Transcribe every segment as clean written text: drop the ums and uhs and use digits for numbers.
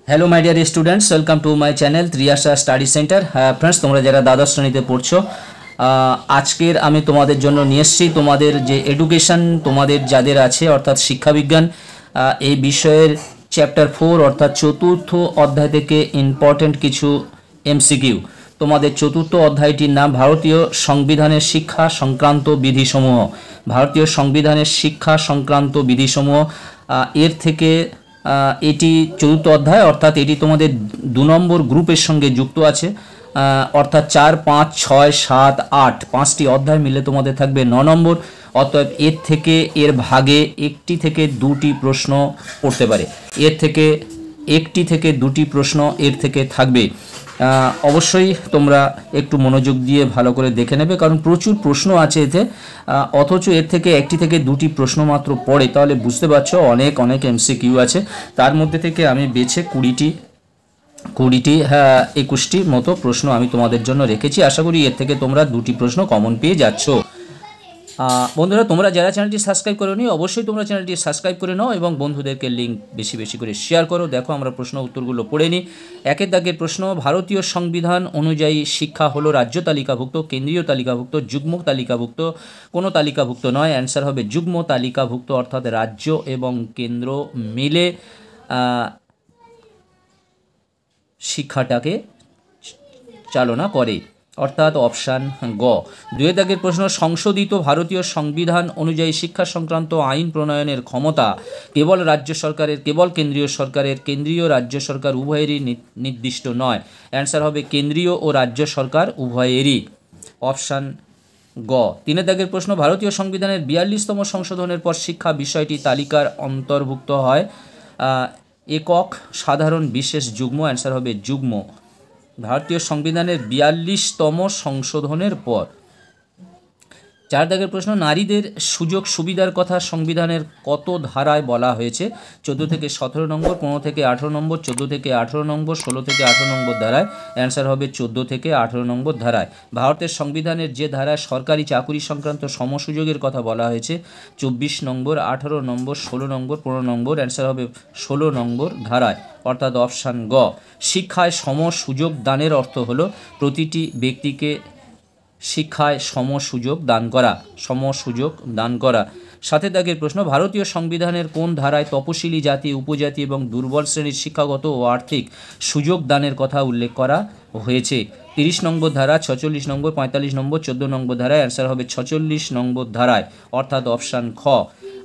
Hello my dear students, welcome to my channel Triyasha study centre. Friends, তোমরা যারা দ্বাদশ শ্রেণীতে পড়ছো, আজকের আমি তোমাদের জন্য নিয়ে এসেছি তোমাদের যে এডুকেশন তোমাদের যাদের আছে অর্থাৎ শিক্ষাবিজ্ঞান এই বিষয়ের চ্যাপ্টার 4 অর্থাৎ চতুর্থ অধ্যায় থেকে ইম্পর্টেন্ট কিছু এমসিকিউ। তোমাদের চতুর্থ অধ্যায়টির নাম ভারতীয় সংবিধানের শিক্ষা সংক্রান্ত বিধিসমূহ। ভারতীয় সংবিধানের শিক্ষা সংক্রান্ত বিধিসমূহ এর থেকে এটি চতুর্থ অধ্যায়, অর্থাৎ এটি তোমাদের 2 নম্বর গ্রুপের সঙ্গে যুক্ত আছে, অর্থাৎ 4, 5, 6, 7, 8 5টি অধ্যায় মিলে তোমাদের থাকবে 9 নম্বর। অতএব এর থেকে এর ভাগে একটি থেকে দুটি প্রশ্ন পড়তে পারে, এর থেকে একটি থেকে দুটি প্রশ্ন এর থেকে থাকবে। অবশ্যই তোমরা একটু মনোযোগ দিয়ে ভালো করে দেখে নেবে, কারণ প্রচুর প্রশ্ন আছে এতে, অথচ এর থেকে একটি থেকে দুটি প্রশ্ন মাত্র পড়ে, তাহলে বুঝতে পারছো অনেক অনেক এমসিকিউ আছে। তার মধ্যে থেকে আমি বেছে 21টি মতো প্রশ্ন আমি তোমাদের জন্য রেখেছি। আশা করি এর থেকে তোমরা দুটি প্রশ্ন কমন পেয়ে যাচ্ছ। বন্ধুরা, তোমরা যারা চ্যানেলটি সাবস্ক্রাইব করোনি অবশ্যই তোমরা চ্যানেলটি সাবস্ক্রাইব করে নাও এবং বন্ধুদেরকে লিঙ্ক বেশি বেশি করে শেয়ার করো। দেখো আমরা প্রশ্ন উত্তরগুলো পড়ে নিই। একের দাগের প্রশ্ন, ভারতীয় সংবিধান অনুযায়ী শিক্ষা হলো রাজ্য তালিকাভুক্ত, কেন্দ্রীয় তালিকাভুক্ত, যুগ্ম তালিকাভুক্ত, কোনো তালিকাভুক্ত নয়। অ্যান্সার হবে যুগ্ম তালিকাভুক্ত, অর্থাৎ রাজ্য এবং কেন্দ্র মিলে শিক্ষাটাকে চালনা করে, অর্থাৎ অপশান গ। 2 দাগের প্রশ্ন, সংশোধিত ভারতীয় সংবিধান অনুযায়ী শিক্ষা সংক্রান্ত আইন প্রণয়নের ক্ষমতা কেবল রাজ্য সরকারের, কেবল কেন্দ্রীয় সরকারের, কেন্দ্রীয় রাজ্য সরকার উভয়েরই নির্দিষ্ট নয়। অ্যান্সার হবে কেন্দ্রীয় ও রাজ্য সরকার উভয়েরই, অপশান গ। 3 দাগের প্রশ্ন, ভারতীয় সংবিধানের 42তম সংশোধনের পর শিক্ষা বিষয়টি তালিকার অন্তর্ভুক্ত হয় একক, সাধারণ, বিশেষ, যুগ্ম। অ্যান্সার হবে যুগ্ম। ভারতীয় সংবিধানের 42তম সংশোধনের পর। 4 দাগের প্রশ্ন, নারীদের সুযোগ সুবিধার কথা সংবিধানের কত ধারায় বলা হয়েছে? 14 থেকে 17 নম্বর, 15 থেকে 18 নম্বর, 14 থেকে 18 নম্বর, 16 থেকে 18 নম্বর ধারায়। অ্যান্সার হবে 14 থেকে 18 নম্বর ধারায়। ভারতের সংবিধানের যে ধারায় সরকারি চাকুরি সংক্রান্ত সমসুযোগের কথা বলা হয়েছে? 24 নম্বর, 18 নম্বর, 16 নম্বর, 15 নম্বর। অ্যান্সার হবে 16 নম্বর ধারায়, অর্থাৎ অপশান গ। শিক্ষায় সম সুযোগ দানের অর্থ হলো প্রতিটি ব্যক্তিকে শিক্ষায় সম সুযোগ দান করা। 7 দাগের প্রশ্ন, ভারতীয় সংবিধানের কোন ধারায় তপশিলি জাতি, উপজাতি এবং দুর্বল শ্রেণীর শিক্ষাগত ও আর্থিক সুযোগ দানের কথা উল্লেখ করা হয়েছে? 30 নম্বর ধারা, 46 নম্বর, 45 নম্বর, 14 নম্বর ধারায়। অ্যান্সার হবে 46 নম্বর ধারায়, অর্থাৎ অপশান খ।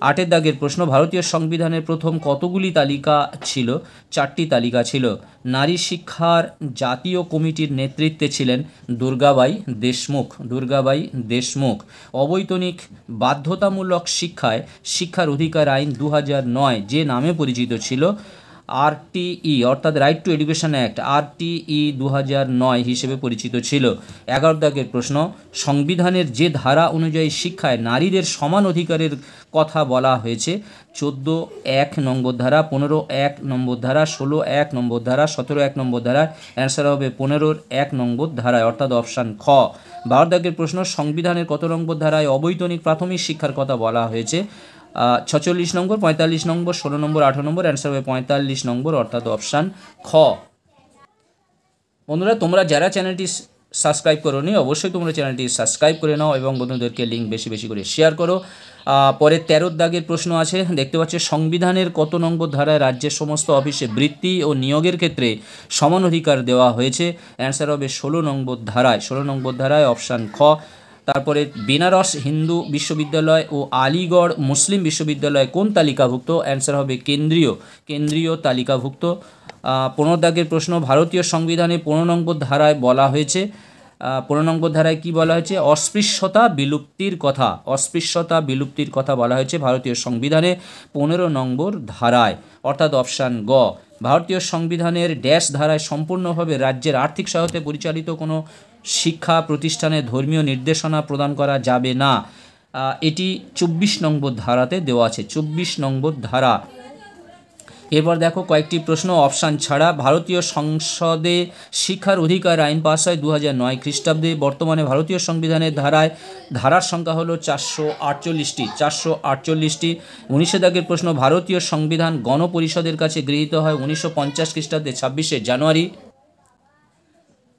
8 দাগের প্রশ্ন, ভারতীয় সংবিধানের প্রথম কতগুলি তালিকা ছিল? 4টি তালিকা ছিল। নারী শিক্ষার জাতীয় কমিটির নেতৃত্বে ছিলেন দুর্গাবাই দেশমুখ। অবৈতনিক বাধ্যতামূলক শিক্ষার অধিকার আইন 2009 যে নামে পরিচিত ছিল RTE অর্থাৎ right two education act, RTE 2009 হিসেবে পরিচিত ছিল। 11 দাগের প্রশ্ন, সংবিধানের যে ধারা অনুযায়ী শিক্ষায় নারীদের সমান অধিকারের কথা বলা হয়েছে? 14(1) নম্বর ধারা, 15(1) নম্বর ধারা, 16(1) নম্বর ধারা, 17(1) নম্বর ধারা। অ্যান্সার হবে 15(1) নম্বর ধারায়, অর্থাৎ অপশান খ। 12 দাগের প্রশ্ন, সংবিধানের কত নম্বর ধারায় অবৈতনিক প্রাথমিক শিক্ষার কথা বলা হয়েছে? 46 নম্বর, 45 নম্বর, 16 নম্বর, 18 নম্বর। অ্যান্সার হবে 45 নম্বর, অর্থাৎ অপশান খ। বন্ধুরা, তোমরা যারা চ্যানেলটি সাবস্ক্রাইব করোনি অবশ্যই তোমরা চ্যানেলটি সাবস্ক্রাইব করে নাও এবং বন্ধুদেরকে লিঙ্ক বেশি বেশি করে শেয়ার করো। পরে 13 দাগের প্রশ্ন আছে, দেখতে পাচ্ছ, সংবিধানের কত নম্বর ধারায় রাজ্যের সমস্ত অফিসে বৃত্তি ও নিয়োগের ক্ষেত্রে সমান অধিকার দেওয়া হয়েছে? অ্যান্সার হবে 16 নম্বর ধারায়, অপশান খ। তারপরে বেনারস হিন্দু বিশ্ববিদ্যালয় ও আলিগড় মুসলিম বিশ্ববিদ্যালয় কোন তালিকাভুক্ত? অ্যান্সার হবে কেন্দ্রীয় তালিকাভুক্ত। 15 দাগের প্রশ্ন, ভারতীয় সংবিধানে 15 নম্বর ধারায় বলা হয়েছে, 15 নম্বর ধারায় কি বলা হয়েছে? অস্পৃশ্যতা বিলুপ্তির কথা বলা হয়েছে ভারতীয় সংবিধানে 15 নম্বর ধারায়, অর্থাৎ অপশান গ। ভারতীয় সংবিধানের ড্যাশ ধারায় সম্পূর্ণভাবে রাজ্যের আর্থিক সহায়তায় পরিচালিত কোনো শিক্ষা প্রতিষ্ঠানে ধর্মীয় নির্দেশনা প্রদান করা যাবে না। এটি 24 নম্বর ধারাতে দেওয়া আছে, 24 নম্বর ধারা। এরপর দেখো কয়েকটি প্রশ্ন অপশান ছাড়া। ভারতীয় সংসদে শিক্ষার অধিকার আইন পাস হয় 2009 খ্রিস্টাব্দে। বর্তমানে ভারতীয় সংবিধানের ধারার সংখ্যা হলো 448টি। 19 দাগের প্রশ্ন, ভারতীয় সংবিধান গণপরিষদের কাছে গৃহীত হয় 1950 খ্রিস্টাব্দে 26শে জানুয়ারি।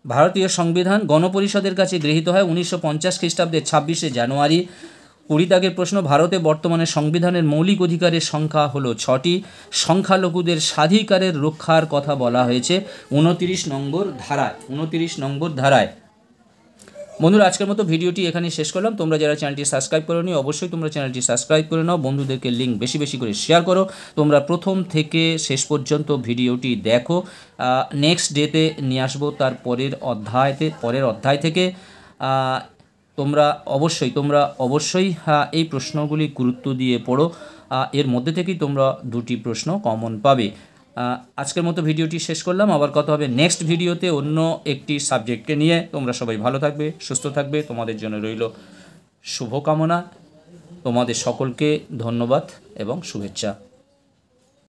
ভারতীয় সংবিধান গণপরিষদের কাছে গৃহীত হয় 1950 খ্রিস্টাব্দে 26শে জানুয়ারি। 20 দাগের প্রশ্ন, ভারতে বর্তমানে সংবিধানের মৌলিক অধিকারের সংখ্যা হলো 6টি। সংখ্যালঘুদের স্বাধিকারের রক্ষার কথা বলা হয়েছে 29 নম্বর ধারায়। বন্ধুরা, আজকের মতো ভিডিওটি এখানে শেষ করলাম। তোমরা যারা চ্যানেলটি সাবস্ক্রাইব করোনি, অবশ্যই তোমরা চ্যানেলটি সাবস্ক্রাইব করে নাও, বন্ধুদেরকে লিঙ্ক বেশি বেশি করে শেয়ার করো। তোমরা প্রথম থেকে শেষ পর্যন্ত ভিডিওটি দেখো। নেক্সট ডেতে নিয়ে আসবো তার পরের অধ্যায় থেকে। তোমরা অবশ্যই এই প্রশ্নগুলি গুরুত্ব দিয়ে পড়ো। এর মধ্যে থেকেই তোমরা 2টি প্রশ্ন কমন পাবে। আজকের মতো ভিডিওটি শেষ করলাম। আবার কথা হবে নেক্সট ভিডিওতে অন্য একটি সাবজেক্টকে নিয়ে। তোমরা সবাই ভালো থাকবে, সুস্থ থাকবে। তোমাদের জন্য রইল শুভকামনা। তোমাদের সকলকে ধন্যবাদ এবং শুভেচ্ছা।